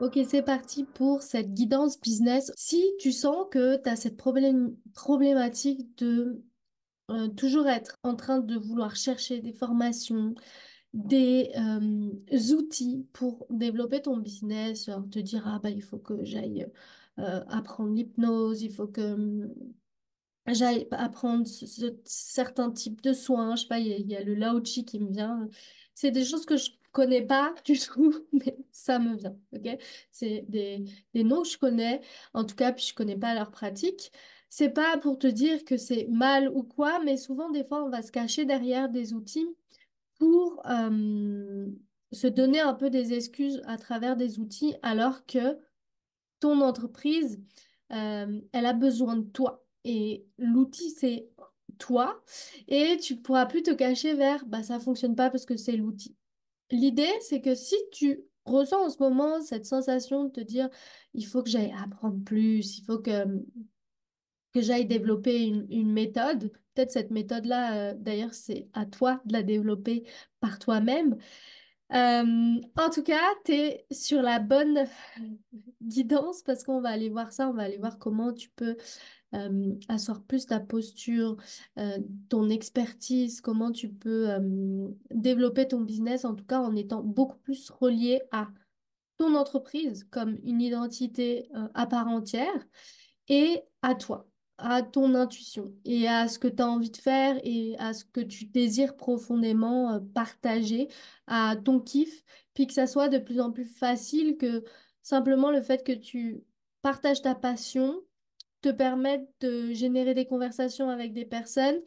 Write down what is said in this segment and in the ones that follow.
Ok, c'est parti pour cette guidance business. Si tu sens que tu as cette problématique de toujours être en train de vouloir chercher des formations, des outils pour développer ton business, genre te dire, ah bah il faut que j'aille apprendre l'hypnose, il faut que j'aille apprendre certains types de soins. Je sais pas, il y a le Lao Chi qui me vient. C'est des choses que je connais pas du tout, mais ça me vient. Ok? C'est des noms que je connais, en tout cas, puis je connais pas leur pratique. C'est pas pour te dire que c'est mal ou quoi, mais souvent, des fois, on va se cacher derrière des outils pour se donner un peu des excuses à travers des outils, alors que ton entreprise, elle a besoin de toi. Et l'outil, c'est toi. Et tu pourras plus te cacher vers, bah, ça fonctionne pas parce que c'est l'outil. L'idée, c'est que si tu ressens en ce moment cette sensation de te dire, il faut que j'aille apprendre plus, il faut que j'aille développer une méthode, peut-être cette méthode-là, d'ailleurs, c'est à toi de la développer par toi-même. En tout cas, tu es sur la bonne guidance parce qu'on va aller voir ça, on va aller voir comment tu peux asseoir plus ta posture, euh, ton expertise, comment tu peux développer ton business, en tout cas en étant beaucoup plus relié à ton entreprise comme une identité à part entière et à toi, à ton intuition et à ce que tu as envie de faire et à ce que tu désires profondément partager, à ton kiff, puis que ça soit de plus en plus facile que simplement le fait que tu partages ta passion te permette de générer des conversations avec des personnes,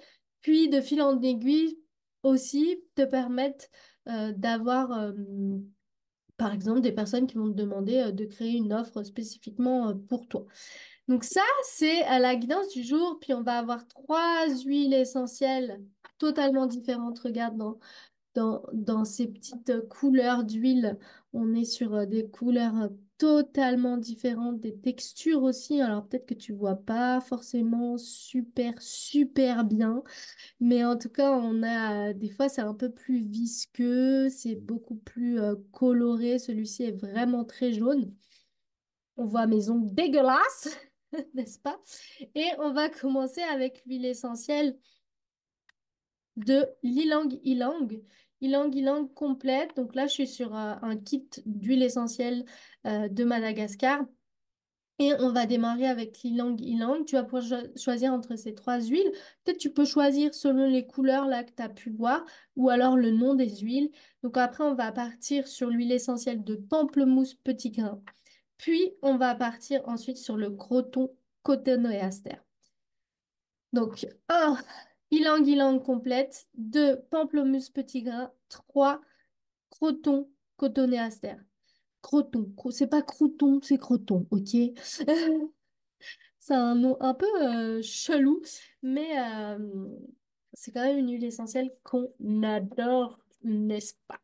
puis de fil en aiguille aussi te permettre d'avoir par exemple, des personnes qui vont te demander de créer une offre spécifiquement pour toi. Donc ça, c'est à la guidance du jour. Puis on va avoir trois huiles essentielles totalement différentes. Regarde dans ces petites couleurs d'huile. On est sur des couleurs totalement différentes, des textures aussi. Alors peut-être que tu vois pas forcément super, super bien. Mais en tout cas, on a des fois c'est un peu plus visqueux, c'est beaucoup plus coloré. Celui-ci est vraiment très jaune. On voit mes ongles dégueulasses, n'est-ce pas? Et on va commencer avec l'huile essentielle de l'ylang ylang. Ylang ylang complète. Donc là, je suis sur un kit d'huile essentielle de Madagascar. Et on va démarrer avec l'ylang ylang. Tu vas pouvoir choisir entre ces trois huiles. Peut-être tu peux choisir selon les couleurs là que tu as pu voir ou alors le nom des huiles. Donc après, on va partir sur l'huile essentielle de pamplemousse petit grain. Puis, on va partir ensuite sur le croton cotonéaster. Donc, un ylang ylang complète, 2 pamplemousse petit grain, 3 croton cotonéaster. Croton, c'est pas crouton, c'est croton, ok? C'est un nom un peu chelou, mais c'est quand même une huile essentielle qu'on adore, n'est-ce pas?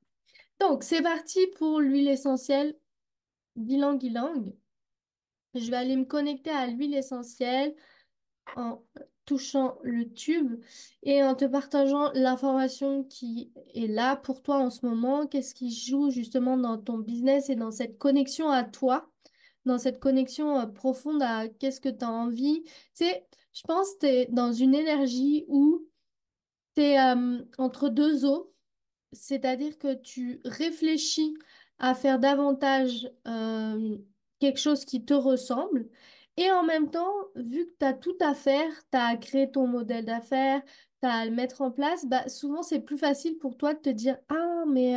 Donc, c'est parti pour l'huile essentielle d'ylang ylang. Je vais aller me connecter à l'huile essentielle en touchant le tube et en te partageant l'information qui est là pour toi en ce moment, qu'est-ce qui joue justement dans ton business et dans cette connexion à toi, dans cette connexion profonde à qu'est-ce que tu as envie. Tu sais, je pense que tu es dans une énergie où tu es entre deux eaux. C'est-à-dire que tu réfléchis à faire davantage quelque chose qui te ressemble. Et en même temps, vu que tu as tout à faire, tu as à créer ton modèle d'affaires, tu as à le mettre en place, bah, souvent c'est plus facile pour toi de te dire, ah, mais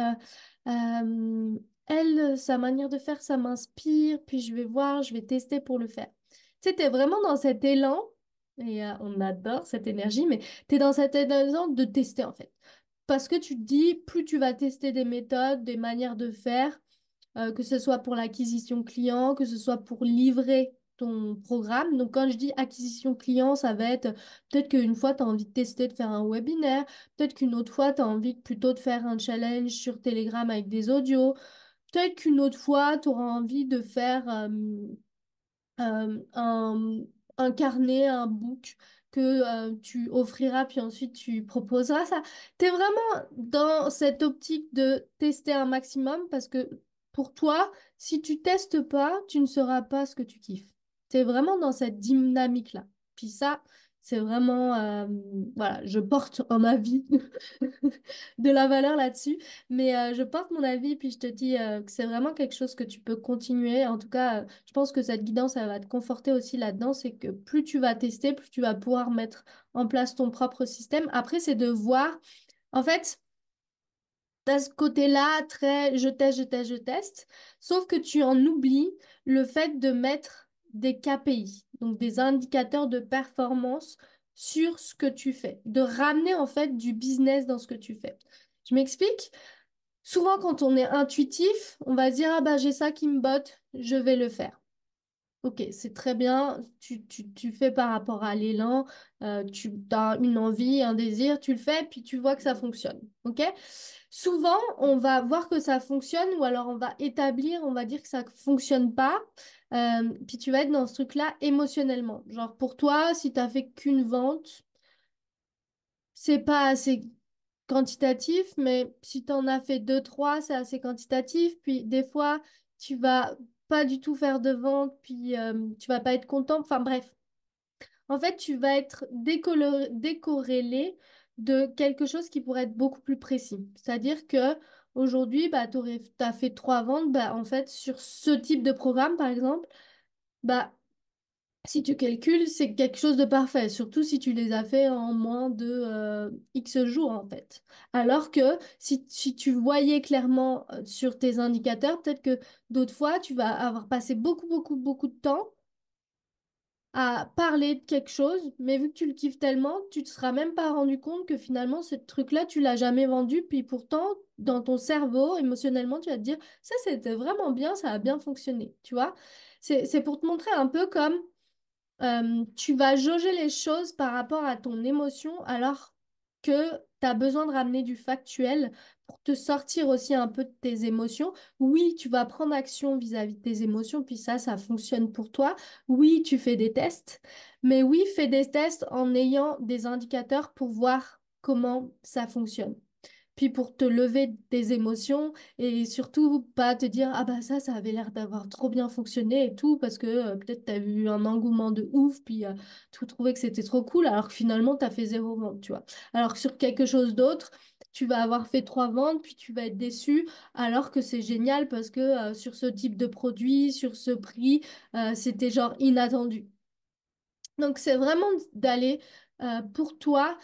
elle, sa manière de faire, ça m'inspire, puis je vais voir, je vais tester pour le faire. Tu sais, tu es vraiment dans cet élan, et on adore cette énergie, mais tu es dans cet élan de tester en fait. Parce que tu te dis, plus tu vas tester des méthodes, des manières de faire, que ce soit pour l'acquisition client, que ce soit pour livrer ton programme. Donc, quand je dis acquisition client, ça va être peut-être qu'une fois, tu as envie de tester de faire un webinaire, peut-être qu'une autre fois, tu as envie plutôt de faire un challenge sur Telegram avec des audios, peut-être qu'une autre fois, tu auras envie de faire un carnet, un book que tu offriras, puis ensuite tu proposeras ça. Tu es vraiment dans cette optique de tester un maximum parce que pour toi, si tu testes pas, tu ne sauras pas ce que tu kiffes. Tu es vraiment dans cette dynamique-là. Puis ça, c'est vraiment, voilà, je porte en ma vie de la valeur là-dessus, mais je porte mon avis, puis je te dis que c'est vraiment quelque chose que tu peux continuer. En tout cas, je pense que cette guidance, elle va te conforter aussi là-dedans, c'est que plus tu vas tester, plus tu vas pouvoir mettre en place ton propre système. Après, c'est de voir, en fait, t'as ce côté-là, très je teste, je teste, je teste, sauf que tu en oublies le fait de mettre des KPI, donc des indicateurs de performance sur ce que tu fais, de ramener en fait du business dans ce que tu fais. Je m'explique? Souvent, quand on est intuitif, on va se dire, ah bah j'ai ça qui me botte, je vais le faire. Ok, c'est très bien. Tu fais par rapport à l'élan, tu as une envie, un désir, tu le fais, puis tu vois que ça fonctionne. Ok? Souvent, on va voir que ça fonctionne ou alors on va établir, on va dire que ça ne fonctionne pas. Puis tu vas être dans ce truc-là émotionnellement. Genre pour toi, si tu n'as fait qu'une vente, c'est pas assez quantitatif, mais si tu en as fait deux, trois, c'est assez quantitatif. Puis des fois, tu vas pas du tout faire de vente, puis tu vas pas être content. Enfin bref, en fait, tu vas être décorrélé de quelque chose qui pourrait être beaucoup plus précis. C'est-à-dire que aujourd'hui, bah, tu as fait trois ventes, bah, en fait, sur ce type de programme, par exemple, bah, si tu calcules, c'est quelque chose de parfait, surtout si tu les as fait en moins de X jours, en fait. Alors que si tu voyais clairement sur tes indicateurs, peut-être que d'autres fois, tu vas avoir passé beaucoup, beaucoup, beaucoup de temps à parler de quelque chose, mais vu que tu le kiffes tellement, tu te seras même pas rendu compte que finalement, ce truc-là, tu l'as jamais vendu, puis pourtant, dans ton cerveau, émotionnellement, tu vas te dire, ça, c'était vraiment bien, ça a bien fonctionné, tu vois? C'est pour te montrer un peu comme tu vas jauger les choses par rapport à ton émotion alors que tu as besoin de ramener du factuel pour te sortir aussi un peu de tes émotions. Oui, tu vas prendre action vis-à-vis de tes émotions, puis ça fonctionne pour toi. Oui, tu fais des tests, mais oui, fais des tests en ayant des indicateurs pour voir comment ça fonctionne. Puis pour te lever des émotions et surtout pas te dire ah bah ça avait l'air d'avoir trop bien fonctionné et tout parce que peut-être tu as eu un engouement de ouf puis tu trouvais que c'était trop cool alors que finalement tu as fait zéro vente, tu vois. Alors que sur quelque chose d'autre, tu vas avoir fait trois ventes puis tu vas être déçu alors que c'est génial parce que sur ce type de produit, sur ce prix, c'était genre inattendu. Donc, c'est vraiment d'aller pour toi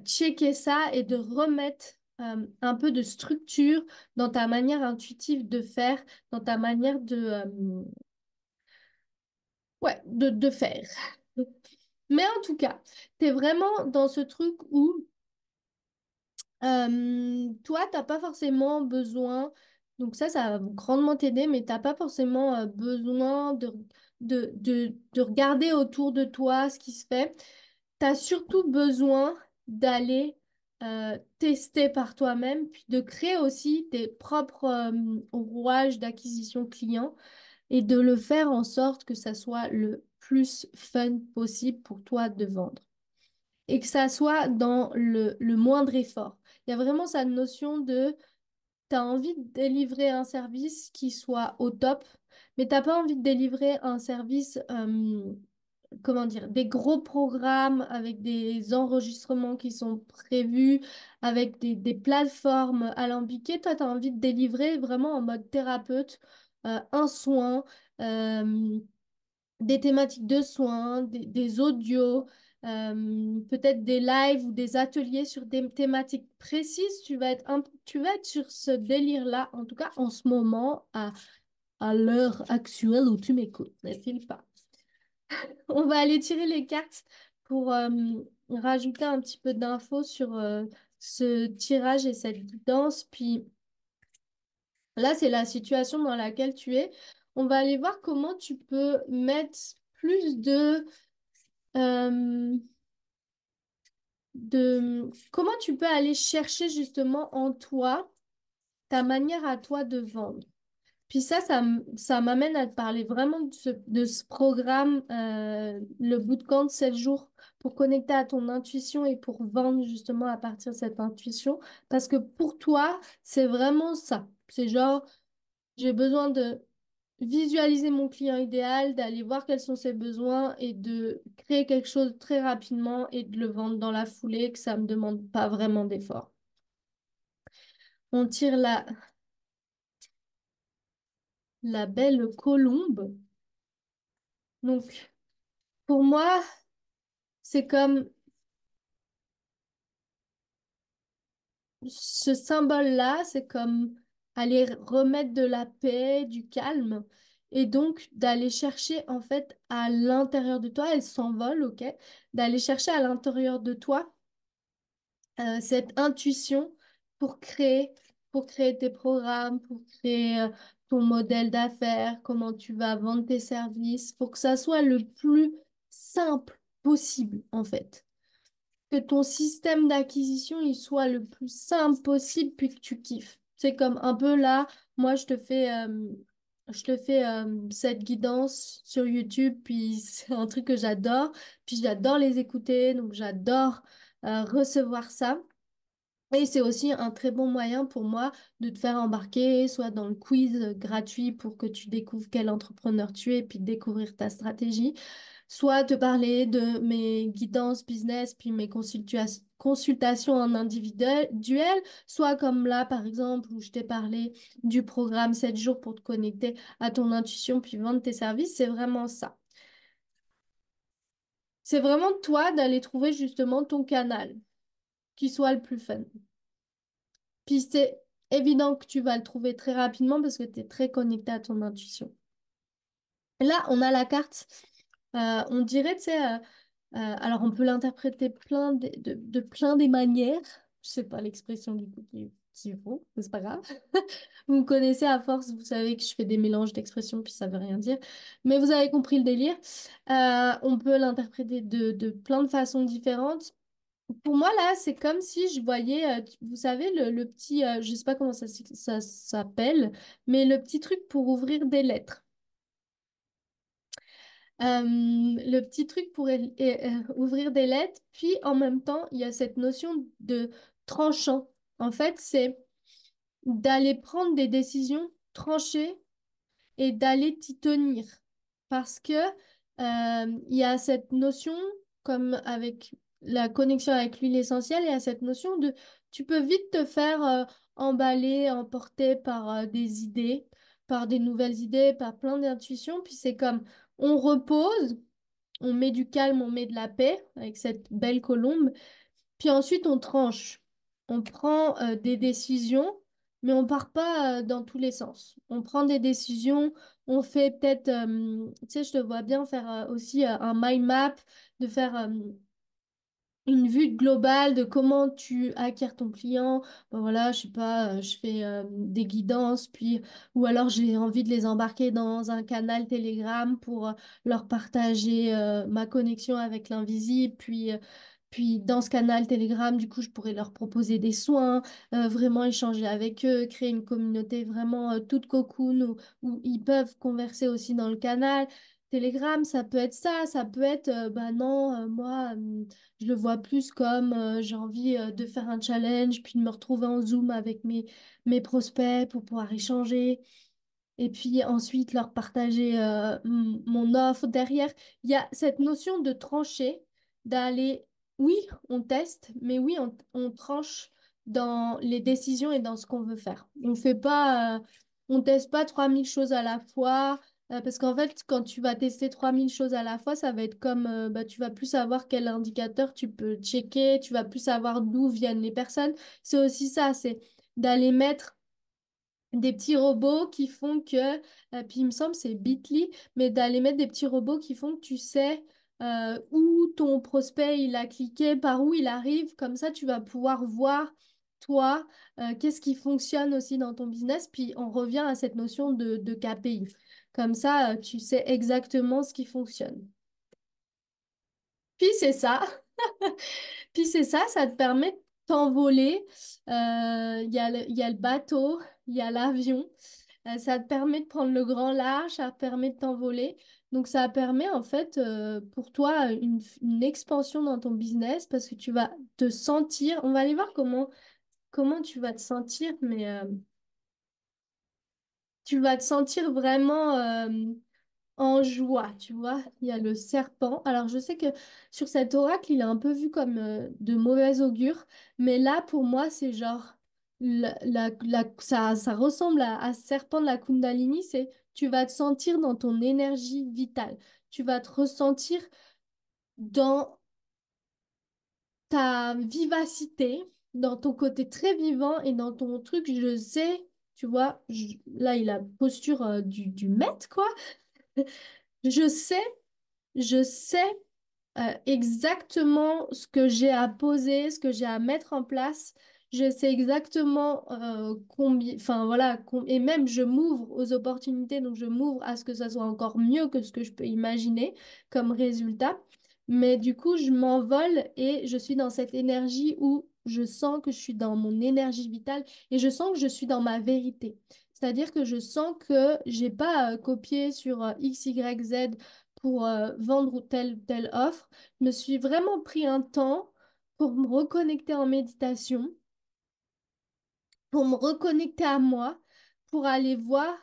checker ça et de remettre un peu de structure dans ta manière intuitive de faire, dans ta manière ouais, de faire. Mais en tout cas, tu es vraiment dans ce truc où toi, t'as pas forcément besoin, donc ça va grandement t'aider, mais t'as pas forcément besoin de regarder autour de toi ce qui se fait. Tu as surtout besoin d'aller tester par toi-même, puis de créer aussi tes propres rouages d'acquisition client et de le faire en sorte que ça soit le plus fun possible pour toi de vendre et que ça soit dans le moindre effort. Il y a vraiment cette notion de, tu as envie de délivrer un service qui soit au top, mais t'as pas envie de délivrer un service, comment dire, des gros programmes avec des enregistrements qui sont prévus, avec des plateformes alambiquées. Toi, tu as envie de délivrer vraiment en mode thérapeute, un soin. euh, des thématiques de soins, des audios, peut-être des lives ou des ateliers sur des thématiques précises. Tu vas être sur ce délire-là, en tout cas en ce moment, à l'heure actuelle où tu m'écoutes, n'est-il pas? On va aller tirer les cartes pour rajouter un petit peu d'infos sur ce tirage et cette guidance. Puis là, c'est la situation dans laquelle tu es. On va aller voir comment tu peux mettre plus euh, comment tu peux aller chercher justement en toi ta manière à toi de vendre. Puis ça m'amène à te parler vraiment de ce programme, le bootcamp de 7 jours pour connecter à ton intuition et pour vendre justement à partir de cette intuition. Parce que pour toi, c'est vraiment ça. C'est genre, J'ai besoin de visualiser mon client idéal, d'aller voir quels sont ses besoins et de créer quelque chose très rapidement et de le vendre dans la foulée, que ça ne me demande pas vraiment d'effort. On tire la belle colombe. Donc, pour moi, c'est comme ce symbole-là, c'est comme aller remettre de la paix, du calme, et donc d'aller chercher en fait à l'intérieur de toi, elle s'envole, ok, d'aller chercher à l'intérieur de toi cette intuition pour créer, pour créer tes programmes, pour créer ton modèle d'affaires, comment tu vas vendre tes services, pour que ça soit le plus simple possible en fait, que ton système d'acquisition il soit le plus simple possible puis que tu kiffes. C'est comme un peu là, moi je te fais cette guidance sur YouTube puis c'est un truc que j'adore puis j'adore les écouter donc j'adore recevoir ça. Et c'est aussi un très bon moyen pour moi de te faire embarquer, soit dans le quiz gratuit pour que tu découvres quel entrepreneur tu es, puis découvrir ta stratégie, soit te parler de mes guidances business, puis mes consultations en individuel, soit comme là, par exemple, où je t'ai parlé du programme 7 jours pour te connecter à ton intuition, puis vendre tes services. C'est vraiment ça. C'est vraiment toi d'aller trouver justement ton canal qui soit le plus fun. Puis c'est évident que tu vas le trouver très rapidement parce que tu es très connecté à ton intuition. Là, on a la carte. On dirait, tu sais, alors on peut l'interpréter de plein des manières. Je sais pas l'expression du coup qui vaut, mais c'est pas grave. Vous me connaissez à force, vous savez que je fais des mélanges d'expressions puis ça veut rien dire. Mais vous avez compris le délire. On peut l'interpréter de plein de façons différentes. Pour moi, là, c'est comme si je voyais, vous savez, le petit, je sais pas comment ça s'appelle, mais le petit truc pour ouvrir des lettres. Le petit truc pour ouvrir des lettres, puis en même temps, il y a cette notion de tranchant. En fait, c'est d'aller prendre des décisions tranchées et d'aller t'y tenir. Parce que il y a cette notion, comme avec la connexion avec l'huile essentielle, il y a cette notion de tu peux vite te faire emballer, emporter par des idées, par des nouvelles idées, par plein d'intuitions. Puis c'est comme on repose, on met du calme, on met de la paix avec cette belle colombe. Puis ensuite, on tranche. On prend des décisions, mais on part pas dans tous les sens. On prend des décisions, on fait peut-être, tu sais, je te vois bien faire aussi un mind map, de faire une vue globale de comment tu acquiers ton client. Ben voilà, je sais pas, je fais des guidances, puis ou alors j'ai envie de les embarquer dans un canal Telegram pour leur partager ma connexion avec l'invisible, puis dans ce canal Telegram, du coup, je pourrais leur proposer des soins, vraiment échanger avec eux, créer une communauté vraiment toute cocoon où ils peuvent converser aussi dans le canal. Telegram, ça peut être ça, ça peut être, bah non, moi, je le vois plus comme j'ai envie de faire un challenge, puis de me retrouver en Zoom avec mes prospects pour pouvoir échanger. Et puis ensuite leur partager mon offre. Derrière, il y a cette notion de trancher, d'aller, oui, on teste, mais oui, on tranche dans les décisions et dans ce qu'on veut faire. On fait pas, on teste pas 3000 choses à la fois. Parce qu'en fait, quand tu vas tester 3000 choses à la fois, ça va être comme, bah, tu vas plus savoir quel indicateur tu peux checker, tu vas plus savoir d'où viennent les personnes. C'est aussi ça, c'est d'aller mettre des petits robots qui font que, puis il me semble c'est Bitly, mais d'aller mettre des petits robots qui font que tu sais où ton prospect il a cliqué, par où il arrive, comme ça tu vas pouvoir voir toi qu'est-ce qui fonctionne aussi dans ton business, puis on revient à cette notion de KPI. Comme ça tu sais exactement ce qui fonctionne. Puis c'est ça. Puis c'est ça, ça te permet de t'envoler. Il y a le bateau, il y a l'avion. Ça te permet de prendre le grand large, ça te permet de t'envoler. Donc ça permet en fait pour toi une expansion dans ton business parce que tu vas te sentir. On va aller voir comment tu vas te sentir, mais Tu vas te sentir vraiment en joie, tu vois. Il y a le serpent. Alors, je sais que sur cet oracle, il est un peu vu comme de mauvais augure, mais là, pour moi, c'est genre, ça ressemble à ce serpent de la Kundalini, c'est tu vas te sentir dans ton énergie vitale. Tu vas te ressentir dans ta vivacité, dans ton côté très vivant et dans ton truc, je sais, tu vois, là, il a posture du maître, quoi. Je sais, je sais exactement ce que j'ai à poser, ce que j'ai à mettre en place. Je sais exactement combien, enfin voilà, et même je m'ouvre aux opportunités, donc je m'ouvre à ce que ça soit encore mieux que ce que je peux imaginer comme résultat. Mais du coup, je m'envole et je suis dans cette énergie où je sens que je suis dans mon énergie vitale et je sens que je suis dans ma vérité. C'est-à-dire que je sens que j'ai pas copié sur X, Y, Z pour vendre telle offre. Je me suis vraiment pris un temps pour me reconnecter en méditation, pour me reconnecter à moi, pour aller voir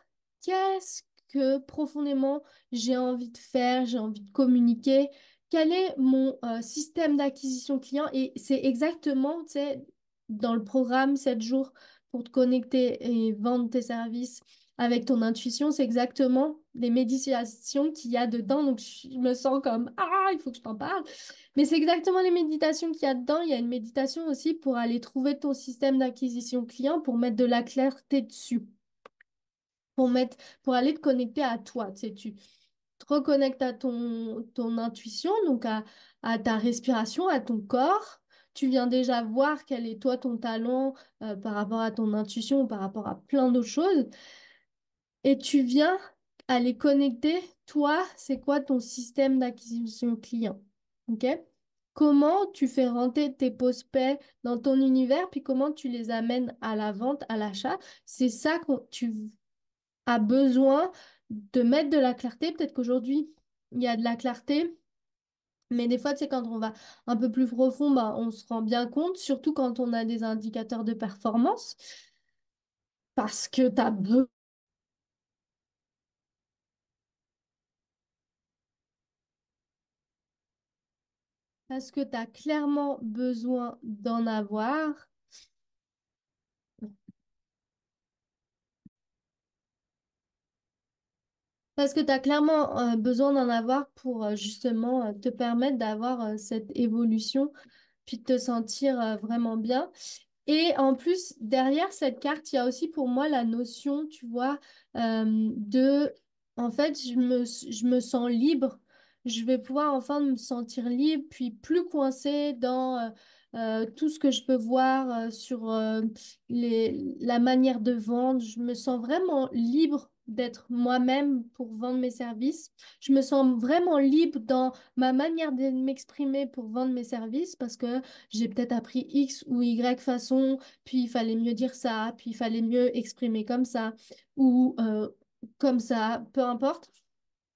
qu'est-ce que profondément j'ai envie de faire, j'ai envie de communiquer, quel est mon système d'acquisition client. Et c'est exactement, tu sais, dans le programme 7 jours pour te connecter et vendre tes services avec ton intuition, c'est exactement les méditations qu'il y a dedans. Donc, je me sens comme, ah, il faut que je t'en parle. Mais c'est exactement les méditations qu'il y a dedans. Il y a une méditation aussi pour aller trouver ton système d'acquisition client, pour mettre de la clarté dessus, pour aller te connecter à toi. Tu sais, tu te reconnectes à ton intuition, donc à ta respiration, à ton corps. Tu viens déjà voir quel est toi ton talent par rapport à ton intuition, par rapport à plein d'autres choses. Et tu viens aller connecter, toi, c'est quoi ton système d'acquisition client? OK? Comment tu fais rentrer tes prospects dans ton univers, puis comment tu les amènes à la vente, à l'achat? C'est ça que tu as besoin de mettre de la clarté. Peut-être qu'aujourd'hui, il y a de la clarté, mais des fois, tu sais, quand on va un peu plus profond, bah, on se rend bien compte, surtout quand on a des indicateurs de performance, parce que tu as parce que tu as clairement besoin d'en avoir. Parce que tu as clairement besoin d'en avoir pour justement te permettre d'avoir cette évolution, puis de te sentir vraiment bien. Et en plus, derrière cette carte, il y a aussi pour moi la notion, tu vois, de, en fait, je me sens libre. Je vais pouvoir enfin me sentir libre, puis plus coincée dans tout ce que je peux voir sur la manière de vendre. Je me sens vraiment libre d'être moi-même pour vendre mes services. Je me sens vraiment libre dans ma manière de m'exprimer pour vendre mes services parce que j'ai peut-être appris X ou Y façon, puis il fallait mieux dire ça, puis il fallait mieux exprimer comme ça, ou comme ça, peu importe.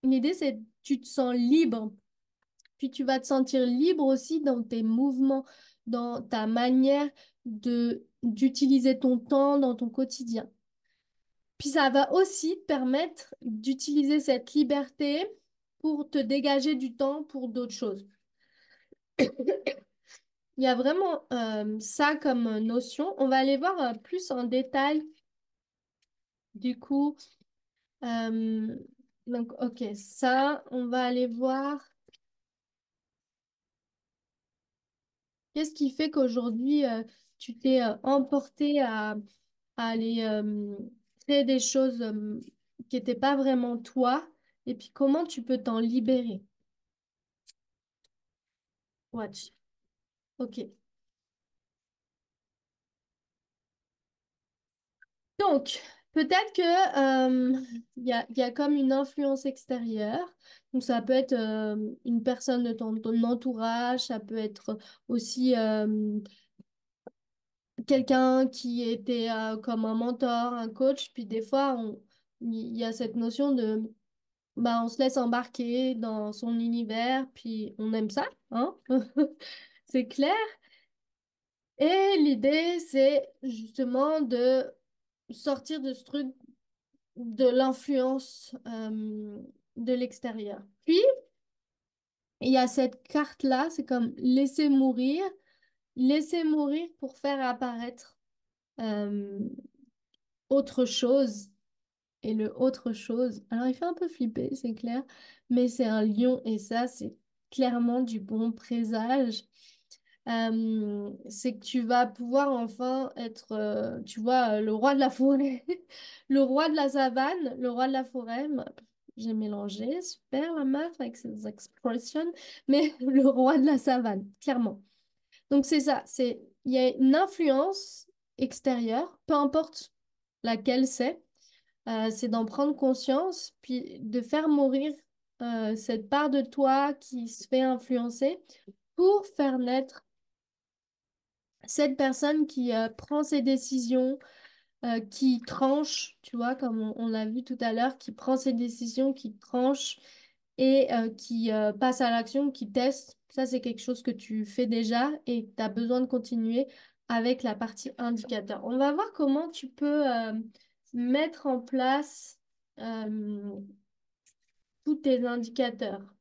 L'idée, c'est que tu te sens libre, puis tu vas te sentir libre aussi dans tes mouvements, dans ta manière d'utiliser ton temps dans ton quotidien. Puis ça va aussi te permettre d'utiliser cette liberté pour te dégager du temps pour d'autres choses. Il y a vraiment ça comme notion. On va aller voir plus en détail. Du coup, euh, donc, ok, ça, on va aller voir. Qu'est-ce qui fait qu'aujourd'hui, tu t'es emporté à aller créer des choses qui n'étaient pas vraiment toi? Et puis, comment tu peux t'en libérer? Watch. Ok. Donc, peut-être que il y a comme une influence extérieure. Donc, ça peut être une personne de ton entourage, ça peut être aussi quelqu'un qui était comme un mentor, un coach. Puis des fois, il y a cette notion de, bah, on se laisse embarquer dans son univers, puis on aime ça, hein? C'est clair. Et l'idée, c'est justement de sortir de ce truc de l'influence de l'extérieur. Puis, il y a cette carte-là, c'est comme laisser mourir pour faire apparaître euh, autre chose. Et le autre chose, alors il fait un peu flipper, c'est clair, mais c'est un lion et ça, c'est clairement du bon présage. C'est que tu vas pouvoir enfin être, tu vois, le roi de la forêt, le roi de la savane, le roi de la forêt. J'ai mélangé, super la meuf avec ses expressions, mais le roi de la savane, clairement. Donc c'est ça, il y a une influence extérieure, peu importe laquelle c'est d'en prendre conscience, puis de faire mourir cette part de toi qui se fait influencer pour faire naître cette personne qui prend ses décisions, qui tranche, tu vois, comme on l'a vu tout à l'heure, qui prend ses décisions, qui tranche et qui passe à l'action, qui teste. Ça, c'est quelque chose que tu fais déjà et tu as besoin de continuer avec la partie indicateur. On va voir comment tu peux mettre en place euh, tous tes indicateurs.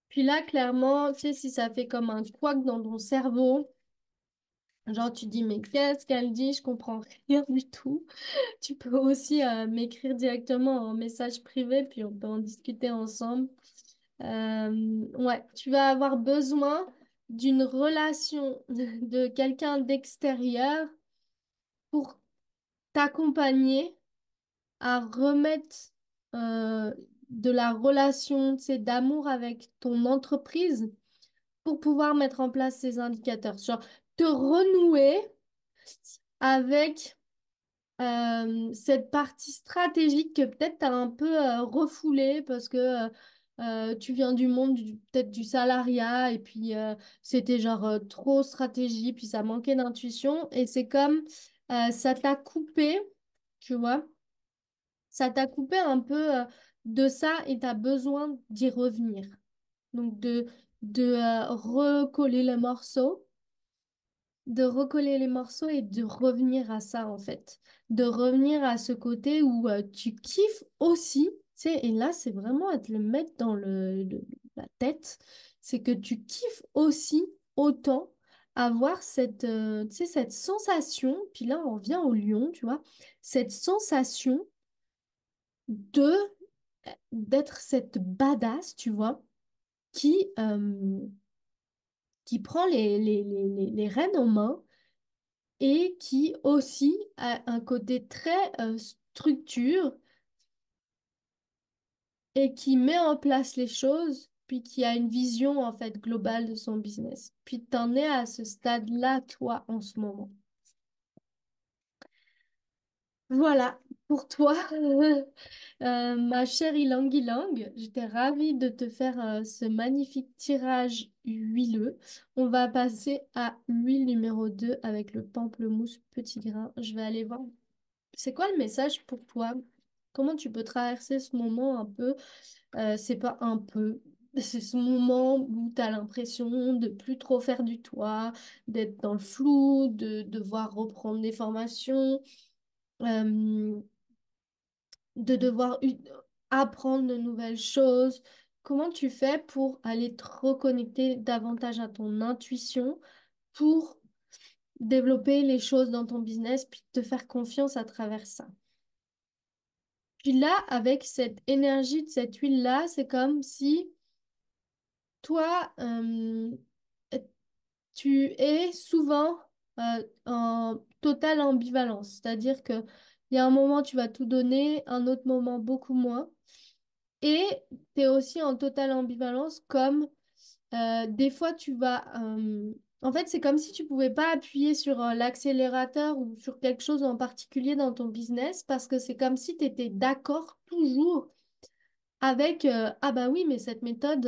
Puis là, clairement, tu sais, si ça fait comme un couac dans ton cerveau, genre tu dis, mais qu'est-ce qu'elle dit? Je comprends rien du tout. Tu peux aussi m'écrire directement en message privé, puis on peut en discuter ensemble. Ouais, tu vas avoir besoin d'une relation de quelqu'un d'extérieur pour t'accompagner à remettre euh, de la relation, tu sais, d'amour avec ton entreprise pour pouvoir mettre en place ces indicateurs. Genre, te renouer avec cette partie stratégique que peut-être tu as un peu refoulée parce que tu viens du monde peut-être du salariat et puis c'était genre trop stratégie, puis ça manquait d'intuition et c'est comme ça t'a coupé, tu vois, ça t'a coupé un peu de ça et tu as besoin d'y revenir. Donc de recoller les morceaux, de recoller les morceaux et de revenir à ça en fait. De revenir à ce côté où tu kiffes aussi, tu sais, et là c'est vraiment à te le mettre dans la tête, c'est que tu kiffes aussi autant avoir cette, tu sais, cette sensation, puis là on vient au lion, tu vois, cette sensation de d'être cette badass, tu vois, qui, euh, qui prend les rênes en main et qui aussi a un côté très structure et qui met en place les choses, puis qui a une vision en fait globale de son business. Puis t'en es à ce stade-là, toi, en ce moment. Voilà, pour toi, ma chère Ilang Ilang, j'étais ravie de te faire ce magnifique tirage huileux. On va passer à l'huile numéro 2 avec le pamplemousse petit grain. Je vais aller voir. C'est quoi le message pour toi? Comment tu peux traverser ce moment un peu, c'est pas un peu, c'est ce moment où tu as l'impression de plus trop faire du toi, d'être dans le flou, de devoir reprendre des formations, euh, de devoir apprendre de nouvelles choses. Comment tu fais pour aller te reconnecter davantage à ton intuition pour développer les choses dans ton business puis te faire confiance à travers ça? Puis là, avec cette énergie de cette huile-là, c'est comme si toi, tu es souvent en totale ambivalence. C'est-à-dire que il y a un moment, tu vas tout donner, un autre moment, beaucoup moins. Et tu es aussi en totale ambivalence comme des fois, tu vas... en fait, c'est comme si tu pouvais pas appuyer sur l'accélérateur ou sur quelque chose en particulier dans ton business parce que c'est comme si tu étais d'accord toujours avec ah bah oui, mais cette méthode,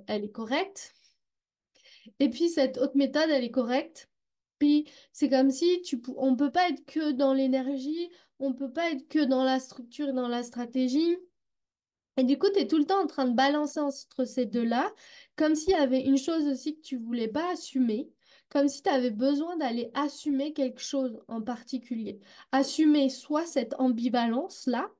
elle est correcte. Et puis cette autre méthode, elle est correcte. Puis c'est comme si on peut pas être que dans l'énergie, on peut pas être que dans la structure et dans la stratégie. Et du coup, tu es tout le temps en train de balancer entre ces deux-là, comme s'il y avait une chose aussi que tu voulais pas assumer, comme si tu avais besoin d'aller assumer quelque chose en particulier. Assumer soit cette ambivalence-là,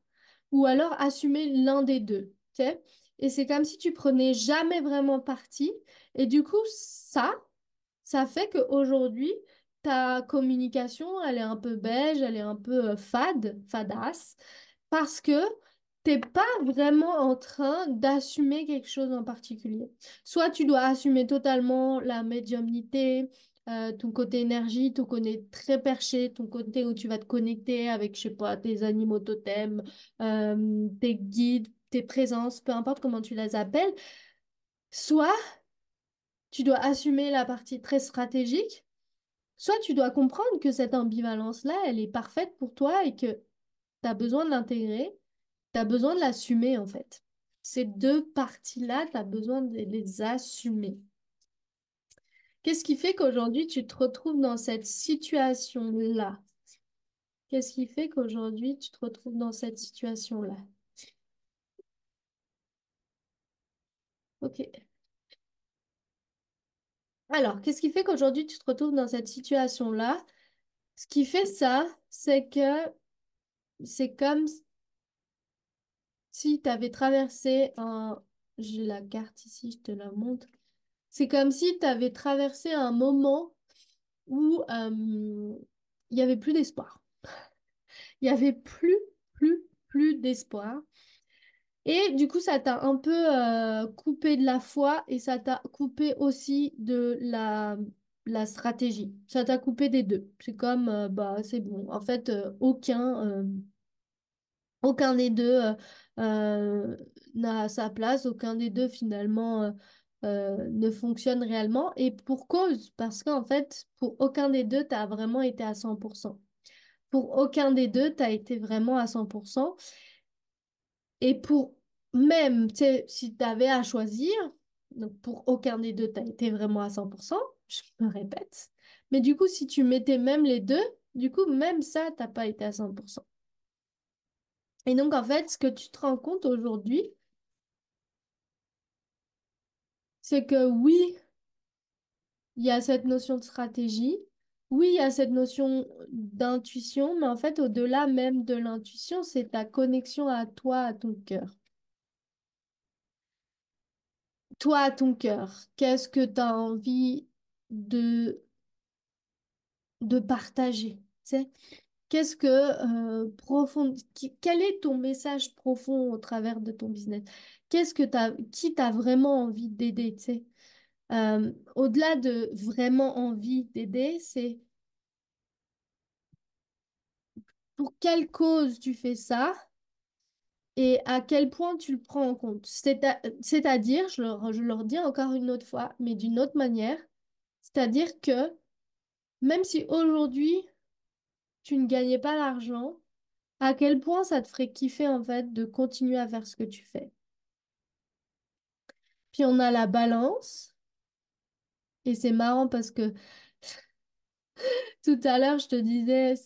ou alors assumer l'un des deux. Tu sais. Et c'est comme si tu prenais jamais vraiment parti. Et du coup, ça fait qu'aujourd'hui, ta communication, elle est un peu beige, elle est un peu fadasse, parce que t'es pas vraiment en train d'assumer quelque chose en particulier. Soit tu dois assumer totalement la médiumnité, ton côté énergie, ton côté très perché, ton côté où tu vas te connecter avec, je sais pas, tes animaux totems, tes guides, tes présences, peu importe comment tu les appelles. Soit tu dois assumer la partie très stratégique, soit tu dois comprendre que cette ambivalence-là, elle est parfaite pour toi et que tu as besoin de l'intégrer, tu as besoin de l'assumer en fait. Ces deux parties-là, tu as besoin de les assumer. Qu'est-ce qui fait qu'aujourd'hui tu te retrouves dans cette situation-là? Qu'est-ce qui fait qu'aujourd'hui tu te retrouves dans cette situation-là? Ok. Alors, qu'est-ce qui fait qu'aujourd'hui tu te retrouves dans cette situation-là? Ce qui fait ça, c'est que c'est comme si tu avais traversé un... J'ai la carte ici, je te la montre. C'est comme si tu avais traversé un moment où il n'y avait plus d'espoir. Il n'y avait plus d'espoir. Et du coup, ça t'a un peu coupé de la foi et ça t'a coupé aussi de la stratégie. Ça t'a coupé des deux. C'est comme, bah, c'est bon. En fait, aucun des deux n'a sa place, aucun des deux finalement ne fonctionne réellement. Et pour cause, parce qu'en fait, pour aucun des deux, tu as vraiment été à 100%. Pour aucun des deux, tu as été vraiment à 100%. Et pour même, tu sais, si tu avais à choisir, donc pour aucun des deux, tu as été vraiment à 100%, je me répète. Mais du coup, si tu mettais même les deux, du coup, même ça, t'as pas été à 100%. Et donc, en fait, ce que tu te rends compte aujourd'hui, c'est que oui, il y a cette notion de stratégie, oui, il y a cette notion d'intuition, mais en fait, au-delà même de l'intuition, c'est ta connexion à toi, à ton cœur. Toi, à ton cœur, qu'est-ce que tu as envie de, de partager? Tu sais. Qu'est-ce que quel est ton message profond au travers de ton business? Qui t'as vraiment envie d'aider, tu sais? Au-delà de vraiment envie d'aider, c'est pour quelle cause tu fais ça et à quel point tu le prends en compte. C'est-à-dire, je leur dis encore une autre fois, mais d'une autre manière, c'est-à-dire que même si aujourd'hui tu ne gagnais pas l'argent, à quel point ça te ferait kiffer en fait de continuer à faire ce que tu fais. Puis on a la balance, et c'est marrant parce que tout à l'heure, je te disais,